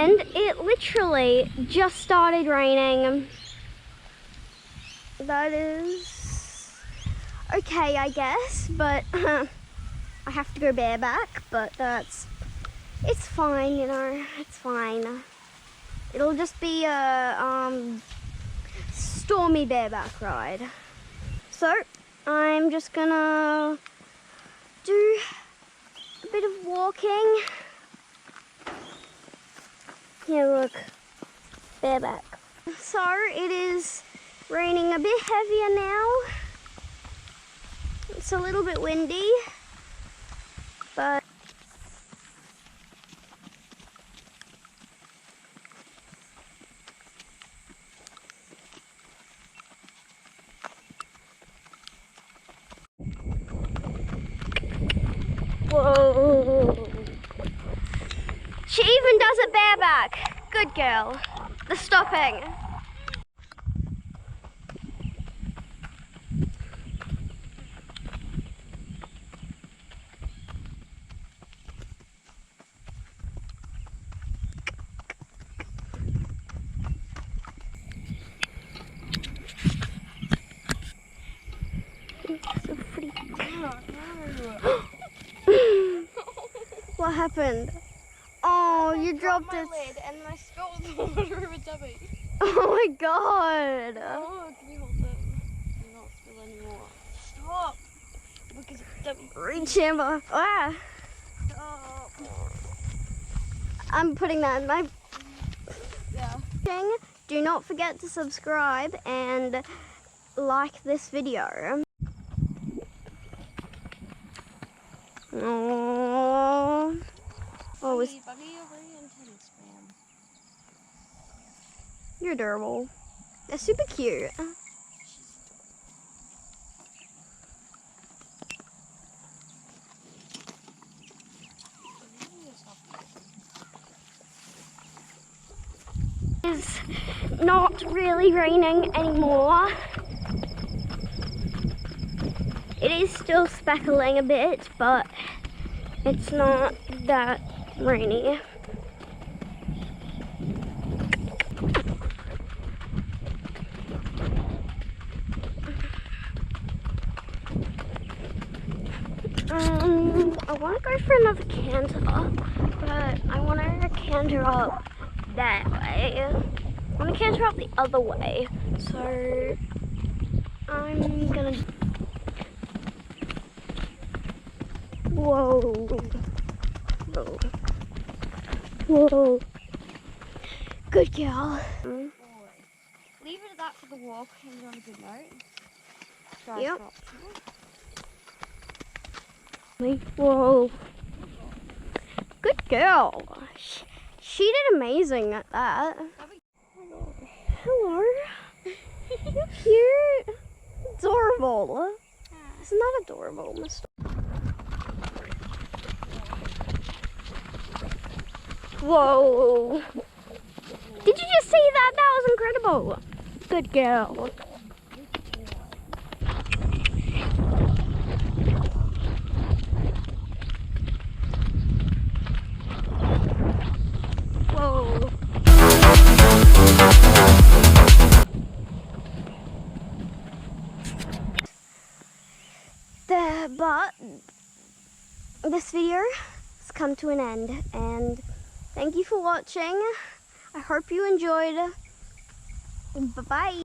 And it literally just started raining. That is okay, I guess, but I have to go bareback, but it's fine, you know, it's fine. It'll just be a stormy bareback ride. So I'm just gonna do a bit of walking. Here, look, bareback. So it is raining a bit heavier now. It's a little bit windy, but whoa. She even does it bareback. Good girl. The stopping. So pretty. What happened? Oh, you dropped my it. lid and I spilled the water over Debbie. Oh my god. Oh, can you hold them? Do not spill anymore. Stop! Because Debbie. Reach Amber. Ah. Stop. I'm putting that in my Yeah. thing. Do not forget to subscribe and like this video. Oh. Oh, Buggy, you're very intense, man. You're adorable. They're super cute. It's not really raining anymore. It is still speckling a bit, but it's not that rainy. I want to go for another canter, but I want to canter up that way. I want to canter up the other way, so I'm gonna. Whoa. Whoa. Whoa. Good girl. Boy. Leave it at that for the walk and you're on a good note. Yep. Whoa. Good girl. She did amazing at that. Hello. You're cute. Adorable. Isn't that adorable, Mr. Whoa. Did you just see that? That was incredible. Good girl. Whoa. But this video has come to an end, and thank you for watching. I hope you enjoyed. Bye-bye.